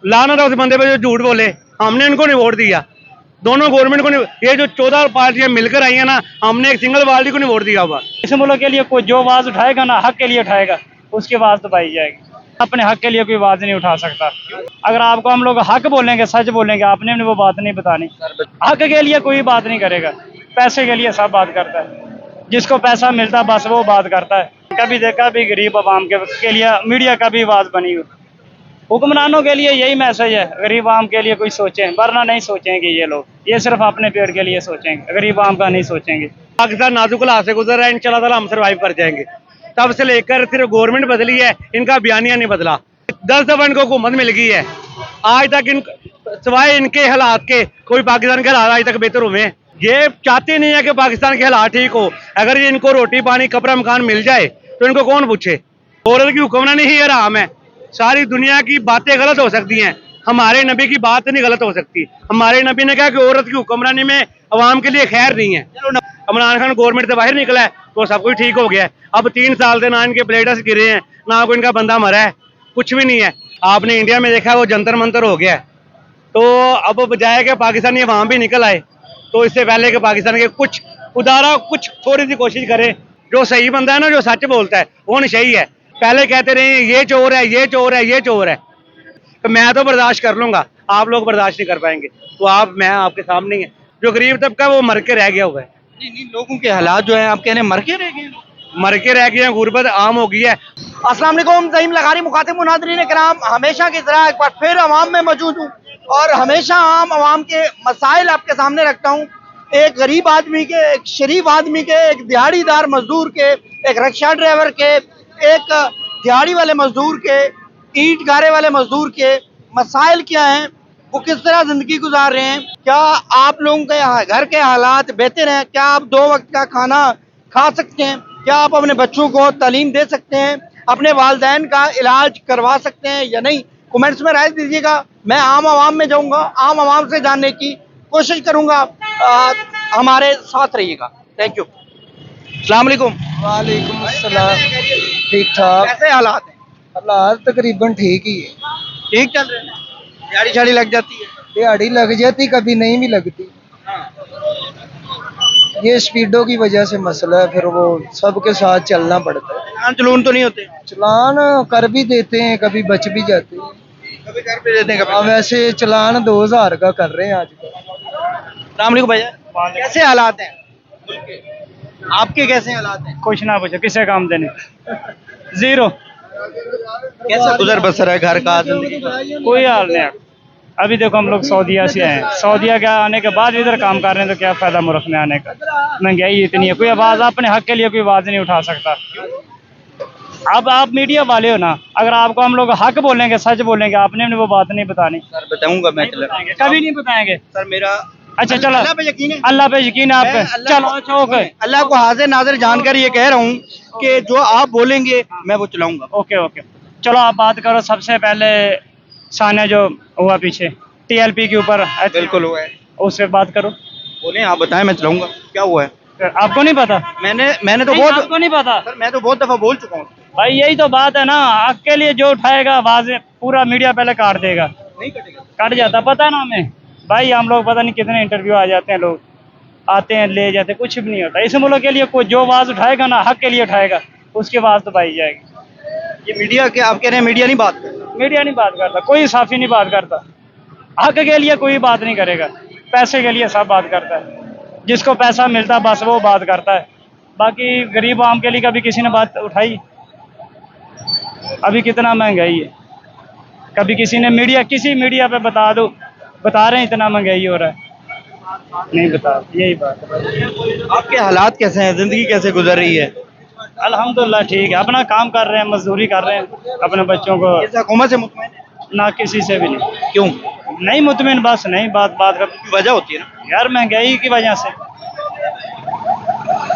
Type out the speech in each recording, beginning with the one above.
लाना था उस बंदे पे जो झूठ बोले। हमने इनको नहीं वोट दिया, दोनों गवर्नमेंट को नहीं। ये जो 14 पार्टियां मिलकर आई है ना, हमने एक सिंगल पार्टी को नहीं वोट दिया हुआ। इस मुल्क के लिए कोई जो आवाज उठाएगा ना, हक के लिए उठाएगा, उसकी आवाज दबाई जाएगी। अपने हक के लिए कोई आवाज नहीं उठा सकता। अगर आपको हम लोग हक बोलेंगे, सच बोलेंगे, आपने वो बात नहीं बतानी। हक के लिए कोई बात नहीं करेगा, पैसे के लिए सब बात करता है। जिसको पैसा मिलता बस वो बात करता है। कभी देखा भी गरीब आवाम के लिए मीडिया का भी आवाज बनी हुई। हुक्मरानों के लिए यही मैसेज है, गरीब आम के लिए कोई सोचें, वरना नहीं सोचेंगे ये लोग। ये सिर्फ अपने पेट के लिए सोचेंगे, गरीब आम का नहीं सोचेंगे। पाकिस्तान नाजुक हालात से गुजर रहा है, इंशाल्लाह ताला हम सर्वाइव कर जाएंगे। तब से लेकर सिर्फ गवर्नमेंट बदली है, इनका बयानिया नहीं बदला। 10 दफा इनको हुकूमत मिल गई है, आज तक इन सिवाय इनके हालात के कोई पाकिस्तान के हालात आज तक बेहतर हुए हैं। ये चाहते नहीं है कि पाकिस्तान के हालात ठीक हो। अगर ये इनको रोटी पानी कपड़ा मकान मिल जाए तो इनको कौन पूछे। औरत की हुक्मरानी ही हराम है। सारी दुनिया की बातें गलत हो सकती हैं, हमारे नबी की बात नहीं गलत हो सकती। हमारे नबी ने कहा कि औरत की हुक्मरानी में अवाम के लिए खैर नहीं है। इमरान खान गवर्नमेंट से बाहर निकला है तो सब कुछ ठीक हो गया है। अब 3 साल से ना इनके प्लेटस गिरे हैं, ना कोई इनका बंदा मरा है, कुछ भी नहीं है। आपने इंडिया में देखा है वो जंतर मंतर हो गया है। तो अब बजाय के पाकिस्तानी अवाम भी निकल आए, तो इससे पहले कि पाकिस्तान के कुछ उदारा कुछ थोड़ी सी कोशिश करें। जो सही बंदा है ना, जो सच बोलता है, वो नशई है। पहले कहते रहे ये चोर है, ये चोर है, ये चोर है। तो मैं तो बर्दाश्त कर लूंगा, आप लोग बर्दाश्त नहीं कर पाएंगे। तो मैं आपके सामने ही है। जो गरीब तबका वो मर के रह गया हुआ है। नहीं, लोगों के हालात जो है आप कह रहे हैं मर के रह गए। मर के रह गए हैं, गुर्बत आम हो गई है। अस्सलाम वालेकुम, ज़हीम लगारी मुखातिब मुनाज़रीन कराम, हमेशा की तरह एक बार फिर अवाम में मौजूद हूँ और हमेशा आम अवाम के मसाइल आपके सामने रखता हूँ। एक गरीब आदमी के, एक शरीफ आदमी के, एक दिहाड़ीदार मजदूर के, एक रिक्शा ड्राइवर के, एक दिहाड़ी वाले मजदूर के, ईंट गारे वाले मजदूर के मसाइल क्या हैं, वो किस तरह जिंदगी गुजार रहे हैं। क्या आप लोगों के घर के हालात बेहतर हैं? क्या आप 2 वक्त का खाना खा सकते हैं? क्या आप अपने बच्चों को तालीम दे सकते हैं? अपने वालिदैन का इलाज करवा सकते हैं या नहीं? कमेंट्स में राय दीजिएगा। मैं आम आवाम में जाऊंगा, आम आवाम से जानने की कोशिश करूंगा। हमारे साथ रहिएगा। Thank you. अस्सलाम वालेकुम। वालेकुम अस्सलाम। ठीक ठाक। कैसे हालात हैं? हालात तकरीबन ठीक ही है। ठीक चल रहे हैं? दिहाड़ी शाड़ी लग जाती है? दिहाड़ी लग जाती, कभी नहीं भी लगती। ये स्पीडों की वजह से मसला है, फिर वो सबके साथ चलना पड़ता है। चलान चलून तो नहीं होते? चलान कर भी देते हैं, कभी बच भी जाते हैं। कभी कर भी देते हैं, हाँ, वैसे चलान 2000 का कर रहे हैं आजकल। अस्सलाम वालेकुम भैया, कैसे हालात हैं मुल्क के? आपके कैसे हालात हैं? कुछ ना पूछो, किसे काम देने, जीरो। कैसा गुजर बसर है घर का, जिंदगी का? कोई हाल नहीं है। अभी देखो हम लोग सऊदीया से आए हैं, सऊदीया के आने के बाद इधर काम कर रहे हैं, तो क्या फायदा मुल्क में आने का। महंगाई इतनी है, कोई आवाज अपने हक के लिए कोई आवाज नहीं उठा सकता। अब आप मीडिया वाले हो ना, अगर आपको हम लोग हक बोलेंगे, सच बोलेंगे, आपने वो बात नहीं बतानी। सर बताऊंगा मैं, कभी नहीं बताएंगे सर मेरा अच्छा चलो, अल्लाह पे यकीन है। अल्लाह पे यकीन है आपका। चलो ओके, अल्लाह को हाजिर नाजिर जानकर ये कह रहा हूँ कि जो आप बोलेंगे मैं वो चलाऊंगा। ओके ओके, चलो आप बात करो। सबसे पहले सानिया जो हुआ पीछे टीएलपी के ऊपर, बिल्कुल हुआ है, उससे बात करो। बोले आप बताएं, मैं चलाऊंगा। क्या हुआ है? आपको नहीं पता? मैंने तो नहीं, बहुत, आपको नहीं पता सर मैं तो बहुत दफा बोल चुका हूँ। भाई, यही तो बात है ना, हक के लिए जो उठाएगा आवाज पूरा मीडिया पहले काट देगा। नहीं कटेगा, कट जाता, पता है ना हमें भाई। हम लोग पता नहीं कितने इंटरव्यू आ जाते हैं, लोग आते हैं ले जाते हैं, कुछ भी नहीं होता। इस मुल्क के लिए कोई जो आवाज उठाएगा ना, हक के लिए उठाएगा, उसकी आवाज दबाई जाएगी। ये मीडिया के आप कह रहे हैं मीडिया नहीं बात करता? मीडिया नहीं बात करता, कोई साफी नहीं बात करता। हक के लिए कोई बात नहीं करेगा, पैसे के लिए सब बात करता है। जिसको पैसा मिलता बस वो बात करता है। बाकी गरीब आम के लिए कभी किसी ने बात उठाई? अभी कितना महंगाई है, कभी किसी ने किसी मीडिया पे बता दो, बता रहे हैं इतना महंगाई हो रहा है, नहीं बता। यही बात है। आपके हालात कैसे हैं, जिंदगी कैसे गुजर रही है? अल्हम्दुलिल्लाह ठीक है, अपना काम कर रहे हैं, मजदूरी कर रहे हैं, अपने बच्चों को। इस हुकूमत से मुतमईन है? ना किसी से भी नहीं। क्यों? नहीं मुतमिन, बस नहीं बात कर। वजह होती है ना यार, महंगाई की वजह से।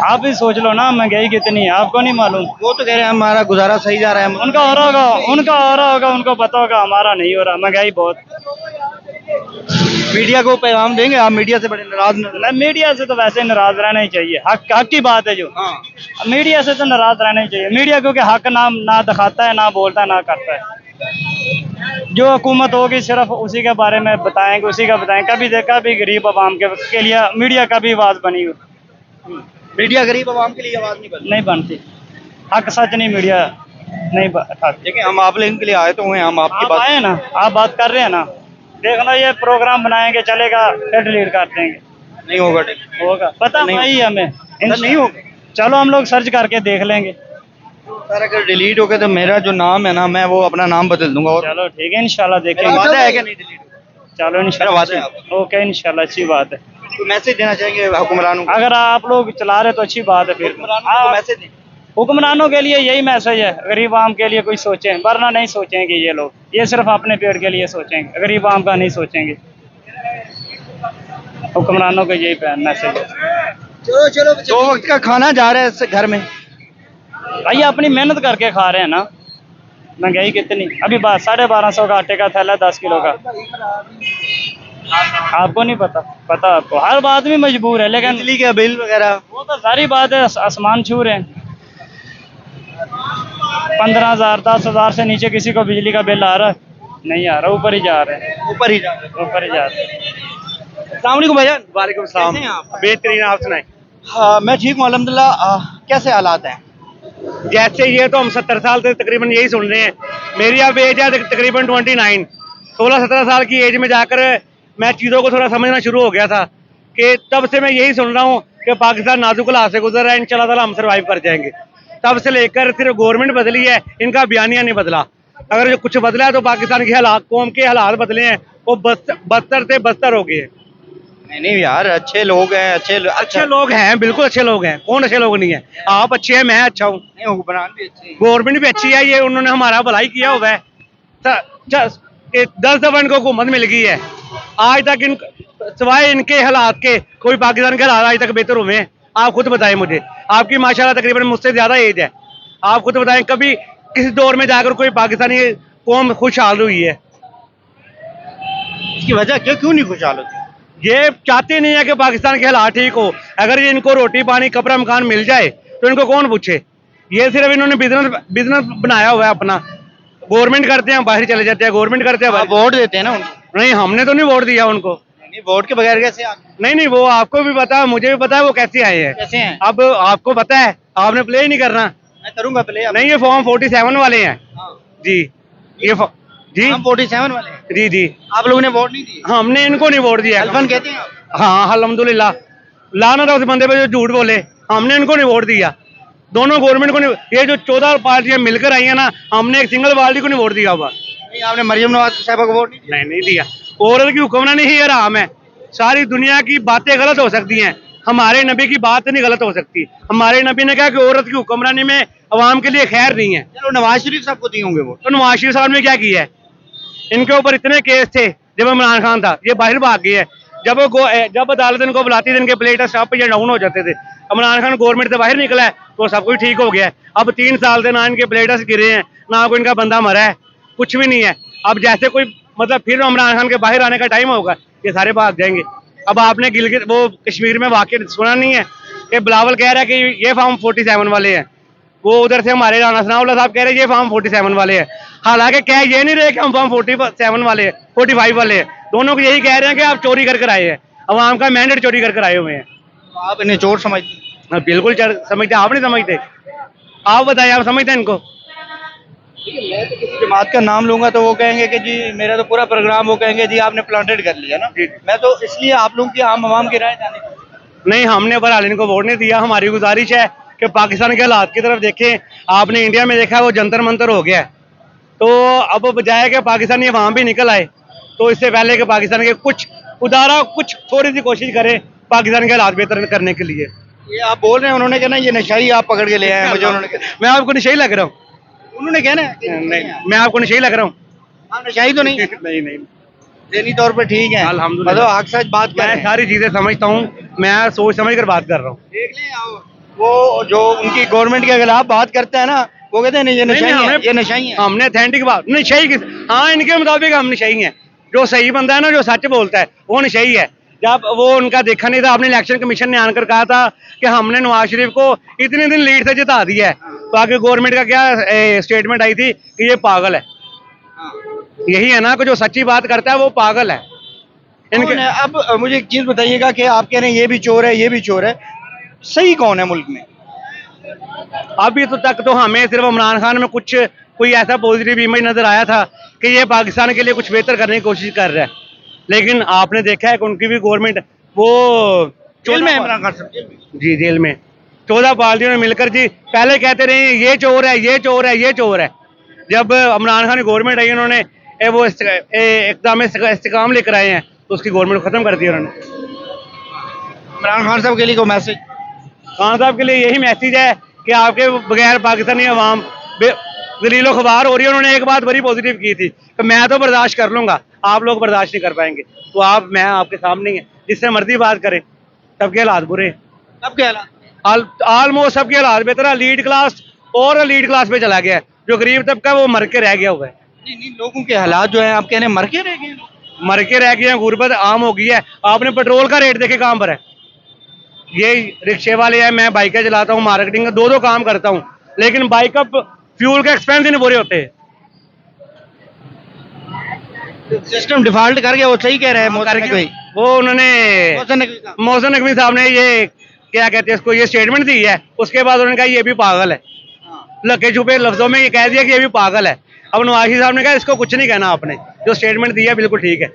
आप भी सोच लो ना, महंगाई कितनी है, आपको नहीं मालूम? वो तो कह रहे हैं हमारा गुजारा सही जा रहा है। उनका हो रहा होगा, उनको पता होगा, हमारा नहीं हो रहा, महंगाई बहुत। मीडिया को पैगाम देंगे आप? मीडिया से बड़े नाराज न? मीडिया से तो वैसे नाराज रहना ही चाहिए, हक की बात है जो। हाँ, मीडिया से तो नाराज रहना ही चाहिए। मीडिया क्योंकि हक ना दिखाता है, ना बोलता है, ना करता है। जो हुकूमत होगी सिर्फ उसी के बारे में बताएंगे, उसी का बताएंगे। कभी देखा भी गरीब आवाम के लिए मीडिया का भी आवाज़ बनी हो मीडिया गरीब आवाम के लिए आवाज नहीं बनती। नहीं बनती, हक सच नहीं मीडिया नहीं उठाती। देखिए हम आप लोगों के लिए आए तो हुए, हम आपकी आप बात आए ना, आप बात कर रहे हैं ना, देख लो ये प्रोग्राम बनाएंगे चलेगा फिर डिलीट कर देंगे, नहीं होगा। होगा पता नहीं नहीं हमें नहीं होगा। चलो हम लोग सर्च करके देख लेंगे। सर अगर डिलीट हो गया तो मेरा जो नाम है ना, मैं वो अपना नाम बदल दूंगा। और चलो ठीक है, इंशाल्लाह मेरा देखेंगे। वादा है कि नहीं डिलीट होगा? चलो मेरा इंशाल्लाह वादा है आपको। ओके, इंशाल्लाह अच्छी बात है। तो मैसेज देना चाहेंगे हुक्मरानों को? अगर आप लोग चला रहे तो अच्छी बात है। फिर हुक्मरानों को मैसेज दें। हुक्मरानों के लिए यही मैसेज है, गरीब आम के लिए कोई सोचें, वरना नहीं सोचेंगे ये लोग, ये सिर्फ अपने पेट के लिए सोचेंगे, गरीब आम का नहीं सोचेंगे। हुक्मरानों का यही मैसेज है। चलो चलो, 2 वक्त का खाना जा रहा है इससे घर में। भाई अपनी मेहनत करके खा रहे हैं ना, महंगाई कितनी अभी 1250 का आटे का थैला 10 किलो का, आपको नहीं पता? पता आपको, हर आदमी मजबूर है, लेकिन बिजली के बिल वगैरह वो तो सारी बात है, आसमान छू रहे हैं। 15,000 10,000 से नीचे किसी को बिजली का बिल आ रहा है? नहीं आ रहा, ऊपर ही जा रहे हैं, ऊपर ही जा रहे हैं। ऊपर ही जा रहे हैं। अस्सलाम वालेकुम भाईजान। वालेकुम सलाम। कैसे हैं आप? बेहतरीन, आप सुनाएं। हाँ मैं ठीक हूँ अल्हम्दुलिल्लाह। कैसे हालात हैं? जैसे ये तो हम 70 साल से तकरीबन यही सुन रहे हैं। मेरी अब एज है तकरीबन 29। 16-17 साल की एज में जाकर मैं चीज़ों को थोड़ा समझना शुरू हो गया था कि तब से मैं यही सुन रहा हूँ कि पाकिस्तान नाजुक हालात से गुजर रहा है, इंशाल्लाह ताला हम सर्वाइव कर जाएंगे। तब से लेकर सिर्फ गवर्नमेंट बदली है, इनका बयानिया नहीं बदला। अगर जो कुछ बदला है तो पाकिस्तान के हालात, कौम के हालात बदले हैं, वो बदतर से बदतर हो गए हैं। नहीं यार, अच्छे लोग हैं, अच्छे लोग हैं, बिल्कुल अच्छे लोग हैं, कौन अच्छे लोग नहीं है? आप अच्छे हैं, मैं अच्छा हूँ, नहीं हुक्मरान भी अच्छे हैं। गवर्नमेंट भी अच्छी है, ये उन्होंने हमारा भलाई किया हुआ है। 10 दफा इनको हुकूमत मिल गई है, आज तक इन सिवाय इनके हालात के कोई पाकिस्तान के हालात आज तक बेहतर हुए हैं? आप खुद बताएं मुझे, आपकी माशाल्लाह तकरीबन मुझसे ज्यादा एज है, आप खुद बताएं कभी किस दौर में जाकर कोई पाकिस्तानी कौम खुशहाल हुई है? इसकी वजह क्यों नहीं खुशहाल होती? ये चाहते नहीं है कि पाकिस्तान के हालात ठीक हो। अगर ये इनको रोटी पानी कपड़ा मकान मिल जाए तो इनको कौन पूछे? ये सिर्फ इन्होंने बिजनेस बनाया हुआ है अपना। गवर्नमेंट करते हैं बाहर चले जाते हैं, गवर्नमेंट करते हैं आप वोट देते हैं ना उनको? नहीं, हमने तो नहीं वोट दिया उनको। नहीं, वोट के बगैर कैसे नहीं, वो आपको भी पता है, मुझे भी पता है वो कैसे आए हैं। कैसे हैं? अब आपको पता है, आपने प्ले ही नहीं करना। मैं करूंगा प्ले। नहीं, ये फॉर्म 47 वाले हैं जी, ये जी हम 47 वाले हैं। जी जी, आप लोगों ने वोट नहीं दिया? हमने इनको नहीं वोट दिया। अल्फन कहते हैं आप? हाँ अल्हम्दुलिल्लाह, लाना था उस बंदे पे जो झूठ बोले। हमने इनको नहीं वोट दिया, दोनों गवर्नमेंट को नहीं। ये जो 14 पार्टियां मिलकर आई है ना, हमने एक सिंगल पार्टी को नहीं वोट दिया हुआ। नहीं, आपने मरियम नवाज साहबा को वोट नहीं दिया? नहीं दिया। औरत की हुक्मरानी ही हराम है। सारी दुनिया की बातें गलत हो सकती हैं, हमारे नबी की बात नहीं गलत हो सकती। हमारे नबी ने कहा कि औरत की हुक्मरानी में अवाम के लिए खैर नहीं है। चलो नवाज शरीफ साहब को दिए होंगे वोट। तो नवाज शरीफ साहब ने क्या किया है? इनके ऊपर इतने केस थे, जब इमरान खान था ये बाहर भाग गए हैं। जब अदालत इनको बुलाती थी, इनके प्लेट स्टॉप या डाउन हो जाते थे। इमरान खान गवर्नमेंट से बाहर निकला है तो सब कुछ ठीक हो गया है। अब 3 साल से ना इनके प्लेटस गिरे हैं, ना कोई इनका बंदा मरा है, कुछ भी नहीं है। अब जैसे कोई मतलब फिर इमरान खान के बाहर आने का टाइम होगा, ये सारे भाग जाएंगे। अब आपने गिलगित वो कश्मीर में वाकई सुना नहीं है कि बिलावल कह रहा है कि ये फॉर्म 47 वाले हैं, वो उधर से हमारे राना सनाउल्लाह साहब कह रहे हैं ये फॉर्म 47 वाले हैं। हालांकि कह ये नहीं रहे कि हम फॉर्म 47 वाले हैं, 45 वाले हैं। दोनों को यही कह रहे हैं कि आप चोरी कर आए हैं, अवाम का मैंडेट चोरी कर आए हुए हैं। तो आप इन्हें चोर समझते हैं? हाँ, बिल्कुल समझते। आप नहीं समझते? आप बताइए, आप समझते हैं इनको? मैं तो किसी जमात का नाम लूंगा तो वो कहेंगे कि जी मेरा तो पूरा प्रोग्राम, वो कहेंगे जी आपने प्लांटेड कर लिया ना। मैं तो इसलिए आप लोगों की आम की राय जाने की। नहीं, हमने बहरहाल इनको वोट नहीं दिया। हमारी गुजारिश है कि पाकिस्तान के हालात की तरफ देखें। आपने इंडिया में देखा है वो जंतर मंतर हो गया है, तो अब बजाय कि पाकिस्तानी अवाम भी निकल आए, तो इससे पहले कि पाकिस्तान के कुछ थोड़ी सी कोशिश करें पाकिस्तान के हालात बेहतर करने के लिए। ये आप बोल रहे हैं, उन्होंने कहना ये नशाई आप पकड़ के ले आए हैं मुझे, उन्होंने कहना। मैं आपको नशे ही लग रहा हूँ? उन्होंने कहना नहीं, मैं आपको नशे ही लग रहा हूँ? हाँ नशाई तो नहीं है। नहीं, ज़हनी तौर पर ठीक है, अल्हम्दुलिल्लाह। मतलब हक सच बात कर रहे मैं हैं। सारी चीजें समझता हूँ, मैं सोच समझ कर बात कर रहा हूँ। देख लें आप, वो जो उनकी गवर्नमेंट के खिलाफ बात करते हैं ना, वो कहते हैं नहीं ये नशाई है, ये नशाई है। हमने अथेंटिक बात नशाई किस, हाँ इनके मुताबिक हम नशाई हैं। जो सही बंदा है ना, जो सच बोलता है, वो नशाई है। जब वो उनका देखा नहीं था, आपने इलेक्शन कमीशन ने आकर कहा था कि हमने नवाज शरीफ को इतने दिन लीड से जिता दिया है, तो आगे गवर्नमेंट का क्या स्टेटमेंट आई थी कि ये पागल है। यही है ना कि जो सच्ची बात करता है वो पागल है इनके। अब मुझे एक चीज बताइएगा कि आप कह रहे हैं ये भी चोर है, ये भी चोर है, सही कौन है मुल्क में? अभी तो तक तो हमें सिर्फ इमरान खान में कुछ कोई ऐसा पॉजिटिव इमेज नजर आया था कि ये पाकिस्तान के लिए कुछ बेहतर करने की कोशिश कर रहा है, लेकिन आपने देखा है कि उनकी भी गवर्नमेंट वो जेल में है इमरान खान साहब, जेल में। जी जेल में 14 पार्टियों ने मिलकर जी पहले कहते रहे ये चोर है, ये चोर है, ये चोर है। जब इमरान खान की गवर्नमेंट आई उन्होंने वो इक़दाम इस्तेकाम लेकर आए हैं तो उसकी गवर्नमेंट खत्म कर दी उन्होंने। इमरान खान साहब के लिए कोई मैसेज? खान साहब के लिए यही मैसेज है कि आपके बगैर पाकिस्तानी अवाम दलीलो खबार हो रही है। उन्होंने एक बात बड़ी पॉजिटिव की थी कि मैं तो बर्दाश्त कर लूंगा, आप लोग बर्दाश्त नहीं कर पाएंगे, तो मैं आपके सामने ही है, जिससे मर्जी बात करें, सबके हालात बुरे हैं। अब क्या हालात? ऑलमोस्ट सबके हालात बेहतर है। लीड क्लास और लीड क्लास पे चला गया है, जो गरीब तबका वो मर के रह गया हुआ है। नहीं, लोगों के हालात जो है आप कह रहे हैं मर के रह गए हैं। मर के रह गए हैं, गुर्बत आम हो गई है। आपने पेट्रोल का रेट देखे कहाँ पर है? ये रिक्शे वाले हैं, मैं बाइकें चलाता हूँ, मार्केटिंग का दो काम करता हूँ, लेकिन बाइक का फ्यूल के एक्सपेंस ही नहीं पूरे होते। सिस्टम डिफॉल्ट कर गया, वो सही कह रहे हैं मोहसिन नकवी। वो उन्होंने मोहसिन नकवी साहब ने ये क्या कहते हैं इसको, ये स्टेटमेंट दी है, उसके बाद उन्होंने कहा ये भी पागल है। लगे छुपे लफ्जों में ये कह दिया कि ये भी पागल है। अब नवाज शरीफ साहब ने कहा इसको कुछ नहीं कहना, आपने जो स्टेटमेंट दी है बिल्कुल ठीक है।